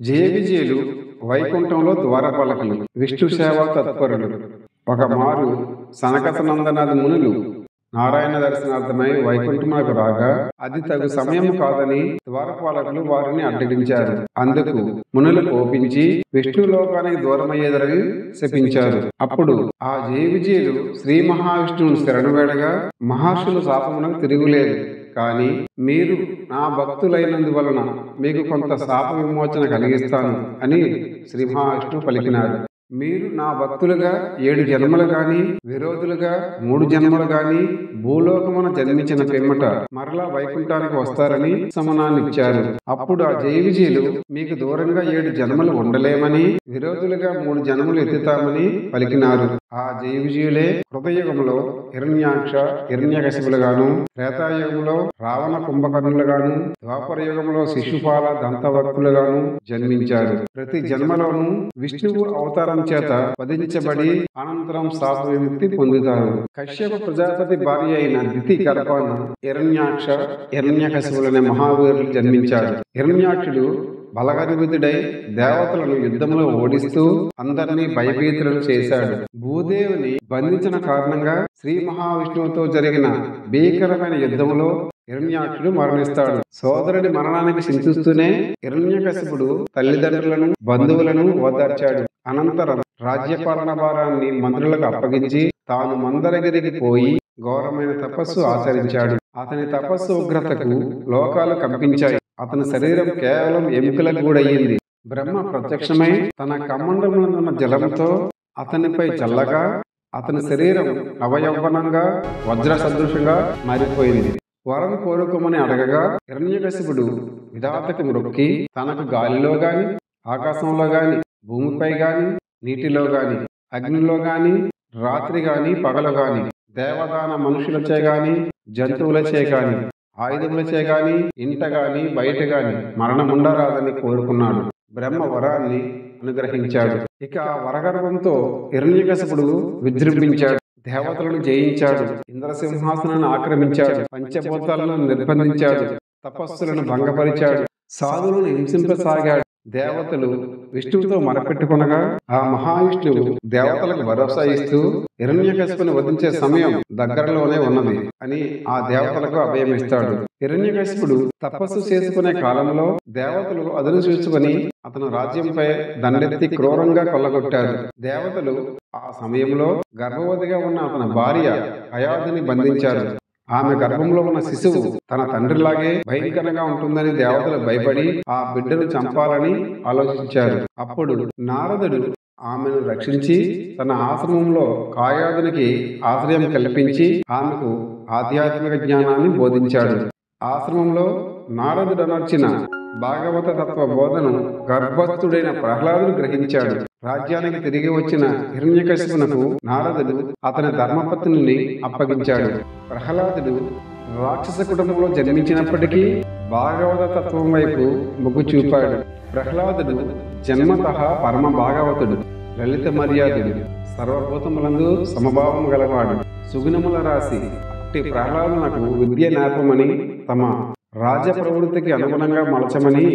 జయవిజయులు వైకుంఠంలో ద్వారపాలకులు విష్ణు సేవా తత్పరులు. ఒకమారు సనకసనందనాది మునులు నారాయణ దర్శనార్థమై వైకుంఠమునకు రాగా అది తగు సమయం కాదని ద్వారపాలకులు వారిని అడ్డగించారు. అందుకు మునులు కోపించి విష్ణులోకానికి దూరమయ్యేదరని శపించారు. అప్పుడు ఆ జయవిజయులు శ్రీ మహావిష్ణువుని శరణు వేడగా మహర్షుల శాపమునకు తిరుగులేదు. కానీ మీరు నా భక్తులైనందువలన మీకు కొంత శాప విమోచన కలిగిస్తాను అని శ్రీ మహావిష్ణువు పలికినాడు. మీరు నా భక్తులుగా 7 జన్మలు గాని విరోధులుగా 3 జన్మలు గాని భూలోకమున జన్మించిన పిమ్మట మరలా వైకుంఠానికి వస్తారని సమనాన్నిచ్చారు. అప్పుడు ఆ జయవిజయులు మీకు దూరంగా 7 జన్మలు ఉండలేమని విరోధులుగా 3 జన్మలు ఎత్తుతామని పలికినారు. ఆ జయవిజయులే కృతయుగంలో హిరణ్యాక్ష హిరణ్యకశిపులుగాను, త్రేతాయుగంలో రావణ కుంభకర్ణులుగాను, ద్వాపర యుగంలో శిశుపాల దంతవక్తులుగాను జన్మించారు. ప్రతి జన్మలోనూ విష్ణువు అవతారం చేత వధించబడి అనంతరం శాప విముక్తి పొందుతారు. కశ్యప ప్రజాపతి భార్య అయిన దితి గర్భాన హిరణ్యాక్ష హిరణ్యకశిపులనే మహావీరులు జన్మించారు. హిరణ్యాక్షుడు బలగర్వితుడై దేవతలను యుద్ధంలో ఓడిస్తూ అందరినీ భయభీతులను చేశాడు. భూదేవిని బంధించిన కారణంగా శ్రీ మహావిష్ణువుతో జరిగిన భీకరమైన యుద్ధంలో హిరణ్యాక్షుడు మరణిస్తాడు. సోదరుడి మరణానికి చింతిస్తూనే హిరణ్యకశిపుడు తల్లిదండ్రులను బంధువులను ఓదార్చాడు. అనంతరం రాజ్యపాలన భారాన్ని మంత్రులకు అప్పగించి తాను మందరగిరికి పోయి ఘోరమైన తపస్సు ఆచరించాడు. అతని తపస్సు ఉగ్రతకు లోకాలు కంపించాయి. అతని శరీరం కేవలం ఎముకలకు గూడయ్యింది. బ్రహ్మ ప్రత్యక్షమై తన కమండమునందున్న జలంతో అతనిపై చల్లగా అతని శరీరం నవయౌవనంగా వజ్ర సదృశంగా మారిపోయింది. వరం కోరుకోమని అడగగా హిరణ్యకశిపుడు విధాతకు మ్రొక్కి తనకు గాలిలో గాని ఆకాశంలో గాని భూమిపై గాని నీటిలో గాని అగ్నిలో గాని రాత్రి గాని పగలు గాని దేవదాన మనుషులచే గాని జంతువులచే గాని ఆయుధములచే గాని ఇంట గాని బయట గాని మరణముండరాదని కోరుకున్నాడు. బ్రహ్మ వరాన్ని అనుగ్రహించాడు. ఇక ఆ వరగర్వంతో హిరణ్యకశిపుడు విజృంభించాడు. దేవతలను జయించాడు. ఇంద్రసింహాసనాన్ని ఆక్రమించాడు. పంచభూతాలను నిర్బంధించాడు. తపస్సులను భంగపరిచాడు. సాధువులను హింసింపసాగాడు. దేవతలు విష్ణువుతో మొరపెట్టుకొనగా ఆ మహావిష్ణువు దేవతలకు భరోసా ఇస్తూ హిరణ్యకశిపుని వధించే సమయం దగ్గరలోనే ఉన్నది అని ఆ దేవతలకు అభయమిస్తాడు. హిరణ్యకశిపుడు తపస్సు చేసుకునే కాలంలో దేవతలు అదును చూసుకుని అతను రాజ్యంపై దండెత్తి క్రూరంగా కొల్లగొట్టారు. దేవతలు ఆ సమయంలో గర్భవతిగా ఉన్న అతని భార్య అయాధిని బంధించారు. ఆమె గర్భంలో ఉన్న శిశువు తన తండ్రిలాగే భయంకరంగా ఉంటుందని దేవతలు భయపడి ఆ బిడ్డను చంపాలని ఆలోచించారు. అప్పుడు నారదుడు ఆమెను రక్షించి తన ఆశ్రమంలో కాయాదునికి ఆశ్రయం కల్పించి ఆమెకు ఆధ్యాత్మిక జ్ఞానాన్ని బోధించాడు. ఆశ్రమంలో నారదుడు అనర్చిన భాగవత తత్వ బోధను గర్భస్థుడైన ప్రహ్లాదుడు గ్రహించాడు. రాజ్యానికి తిరిగి వచ్చిన హిరణ్యకశిపునకు నారదుడు అతని ధర్మపత్నిని అప్పగించాడు. ప్రహ్లాదుడు రాక్షస కుటుంబంలో జన్మించినప్పటికీ భాగవత తత్వం వైపు మొగ్గు చూపాడు. ప్రహ్లాదుడు జన్మతః పరమ భాగవతుడు, లలిత మర్యాదుడు, సర్వభూతములందు సమభావం గలవాడు, సుగుణముల రాశి. అట్టి ప్రహ్లాదునకు విద్య నేర్పమని తమ రాజ ప్రవృత్తికి అనుగుణంగా మలచమని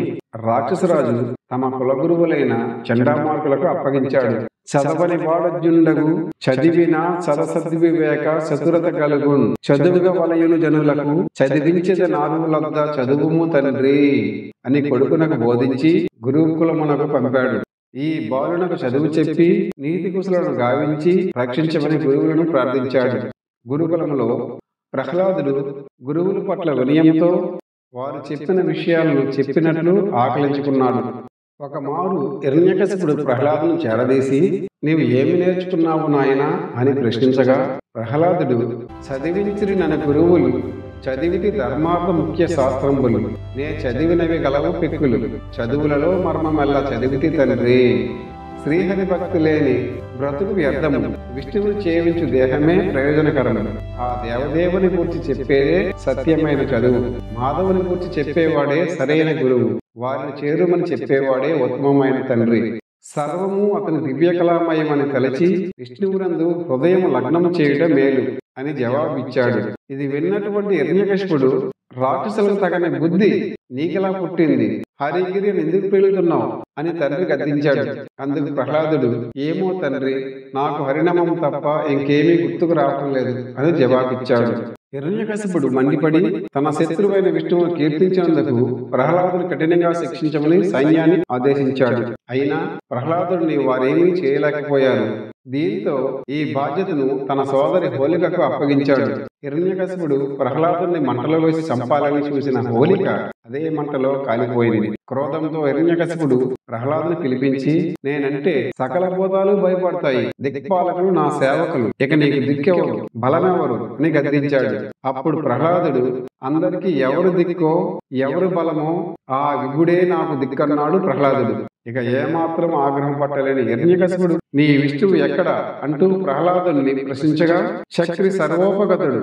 రాక్షసరాజు తమ కులగురువులైన చండామార్కులకు అప్పగించాడు. చదవని వాడజ్యుండగు చదివిన సరసద్వివేక చతురత కలుగున్ చదువుగా వలయును జనులకు చదివించద నారులద్ద చదువుము తండ్రి అని కొడుకునకు బోధించి గురుకులమునకు పంపాడు. ఈ బాలునకు చదువు చెప్పి నీతి కుశలను గావించి రక్షించమని గురువులను ప్రార్థించాడు. గురుకులములో ప్రహ్లాదుడు గురువుల పట్ల వినయంతో వారు చెప్పిన విషయాలను చెప్పినట్లు ఆకలించుకున్నాడు. ఒకమారు హిరణ్యకశిపుడు ప్రహ్లాదును చేరదీసి నీవు ఏమి నేర్చుకున్నావు నాయనా అని ప్రశ్నించగా ప్రహ్లాదుడు చదివించిరి నన్ను గురువులు చదివితి ధర్మార్థ ముఖ్య శాస్త్రంబులు నే చదివినవి గలవు పెక్కులు చదువులలో మర్మమెల్ల చదివితి తండ్రి. శ్రీహరి భక్తి లేని బ్రతుకు వ్యర్థము, విష్ణువుని చేయించు దేహమే ప్రయోజనకరము. ఆ దేవదేవుని గురించి చెప్పేదే సత్యమైన చదువు. మాధవుని గురించి చెప్పేవాడే సరైన గురువు. వారిని చేరుమని చెప్పేవాడే ఉత్తమమైన తండ్రి. సర్వము అతని దివ్యకళామయమని తలచి విష్ణువునందు హృదయం లగ్నము చేయడం మేలు అని జవాబిచ్చాడు. ఇది విన్నటువంటి హిరణ్యకశిపుడు రాక్షసులకు తగని బుద్ధి నీకెలా పుట్టింది? హరిగిరి ఎందుకు పెరుగుతున్నావు? అని తండ్రి గద్దించాడు. అందుకు ప్రహ్లాదుడు, ఏమో తండ్రి, నాకు హరినామం తప్ప ఇంకేమీ గుర్తుకు రావటం లేదు అని జవాబిచ్చాడు. హిరణ్యకశిపుడు మండిపడి తన శత్రువైన విష్ణువును కీర్తించినందుకు ప్రహ్లాదుని కఠినంగా శిక్షించమని సైన్యాన్ని ఆదేశించాడు. అయినా ప్రహ్లాదుడిని వారేమీ చేయలేకపోయారు. దీంతో ఈ బాధ్యతను తన సోదరి హోలికకు అప్పగించాడు. హిరణ్యకశిపుడు ప్రహ్లాదుని మంటలో వేసి చంపాలని చూసిన హోలిక అదే మంటలో కాలిపోయింది. క్రోధంతో హిరణ్యకశిపుడు ప్రహ్లాదుని పిలిపించి, నేనంటే సకల భూతాలు భయపడతాయి, దిక్పాలకులు నా సేవకులు, ఇక నీకు దిక్కెవరు, బలమెవరు అని గద్దించాడు. అప్పుడు ప్రహ్లాదుడు, అందరికీ ఎవరు దిక్కో ఎవరు బలమో ఆ విభుడే నాకు దిక్కన్నాడు ప్రహ్లాదుడు. ఇక ఏమాత్రం ఆగ్రహం పట్టలేని హిరణ్యకశిపుడు, నీ విష్ణువు ఎక్కడ అంటూ ప్రహ్లాదుని ప్రశ్నించగా, చక్రి సర్వోపగతుడు,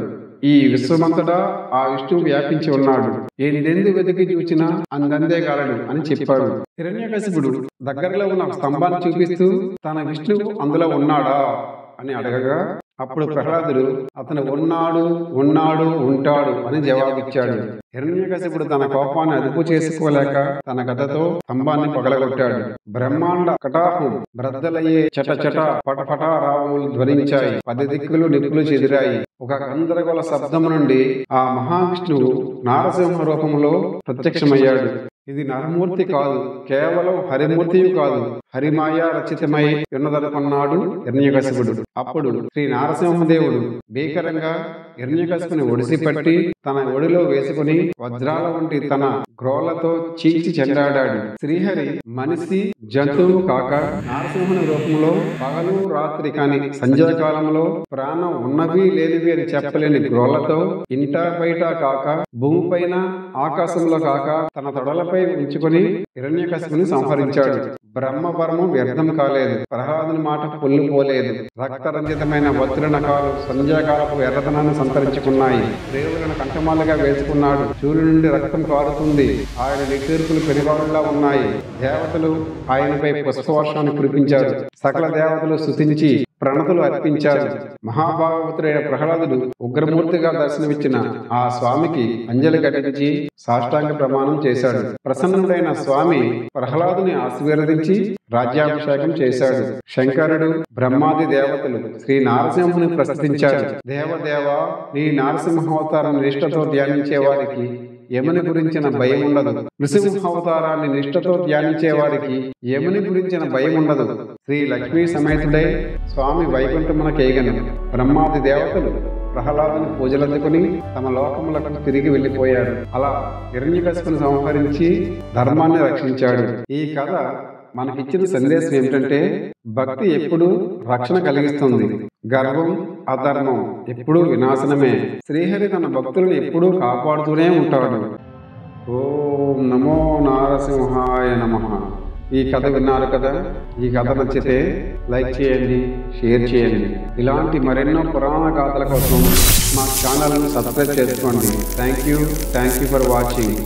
ఈ విశ్వమంతటా ఆ విష్ణువు వ్యాపించి ఉన్నాడు, ఎందెందు వెతికి చూచినా అందందేగలడు అని చెప్పాడు. హిరణ్యకశిపుడు దగ్గరలో ఉన్న స్తంభాన్ని చూపిస్తూ తన విష్ణువు అందులో ఉన్నాడా అని అడగగా, అప్పుడు ప్రహ్లాదుడు, అతను ఉన్నాడు ఉన్నాడు ఉంటాడు అని జవాబిచ్చాడు. హిరణ్యకశిపుడు తన కోపాన్ని అదుపు చేసుకోలేక తన గదతో స్తంభాన్ని పగలగొట్టాడు. బ్రహ్మాండ కటాహం బ్రద్దలయ్యే చటచట పటపట రావములు ధ్వనించాయి. 10 దిక్కులు నిప్పులు చెదిరాయి. ఒక గందరగోళ శబ్దము నుండి ఆ మహావిష్ణువు నారసింహ రూపంలో ప్రత్యక్షమయ్యాడు. ఇది నరమూర్తి కాదు, కేవలం హరిమూర్తియు కాదు, హరిమాయా రచితమై ఉన్నదనుకున్నాడు హిరణ్యకశిపుడు. అప్పుడు శ్రీ నారసింహదేవుడు భీకరంగా హిరణ్యకశిపుని ఒడిసిపట్టి తన ఒడిలో వేసుకుని వజ్రాల వంటి తన గ్రోలతో చీల్చి చెండాడాడు. శ్రీహరి మనిషి జంతువు కాక నారసింహుని రూపంలో పగలు రాత్రి కాని సంధ్యాకాలంలో ప్రాణం ఉన్నవి లేనివి అని చెప్పలేని గ్రోలతో ఇంటా బయట కాక భూమిపైన ఆకాశంలో కాక తన తొడలపై ఉంచుకొని హిరణ్యకశిపుని సంహరించాడు. బ్రహ్మపరము వ్యర్థం కాలేదు. ప్రహ్లాదుని మాట పొల్లుపోలేదు. రక్తరంజితమైన వజ్రనకాలు సంధ్యాకాలపు ఎర్రతనాన్ని సంతరించుకున్నాయి. దేవులను కంఠమాలుగా వేసుకున్నాడు. సూర్యుడి నుండి రక్తం కారుతుంది. ఆయన నిట్టూర్పులు పెనుగాలులా ఉన్నాయి. దేవతలు ఆయనపై పుష్పవర్షాన్ని కురిపించారు. సకల దేవతలు స్తుతించి ప్రణతులు అర్పించారు. మహాభాగవతుడైన ప్రహ్లాదుడు ఉగ్రమూర్తిగా దర్శనమిచ్చిన ఆ స్వామికి అంజలి ఘటించి సాష్టాంగ ప్రమాణం చేశాడు. ప్రసన్నుడైన స్వామి ప్రహ్లాదుని ఆశీర్వదించి రాజ్యాభిషేకం చేశాడు. శంకరుడు బ్రహ్మాది దేవతలు శ్రీ నారసింహుని ప్రస్తుతించారు. దేవదేవ, నీ నారసింహావతారాన్ని నిష్ఠతో ధ్యానించే వారికి యముని గురించిన భయం ఉండదు. నృసింహావతారాన్ని నిష్ఠతో ధ్యానించే వారికి యముని గురించిన భయం ఉండదు. శ్రీ లక్ష్మీ సమేతుడై స్వామి వైకుంఠమునకేగను. బ్రహ్మాది దేవతలు ప్రహ్లాదుని పూజలందుకుని తమ లోకములకు తిరిగి వెళ్లిపోయారు. అలా హిరణ్యకశిపుని సంహరించి ధర్మాన్ని రక్షించాడు. ఈ కథ మనకిచ్చిన సందేశం ఏమిటంటే, భక్తి ఎప్పుడూ రక్షణ కలిగిస్తుంది. గర్వం అధర్మం ఎప్పుడూ వినాశనమే. శ్రీహరి తన భక్తులను ఎప్పుడూ కాపాడుతూనే ఉంటాడు. ఓం నమో నారసింహాయ నమః. ఈ కథ విన్నారు కదా. ఈ కథ నచ్చితే లైక్ చేయండి, షేర్ చేయండి. ఇలాంటి మరెన్నో పురాణ గాథల కోసం మా ఛానల్ను సబ్స్క్రైబ్ చేసుకోండి. Thank you for watching.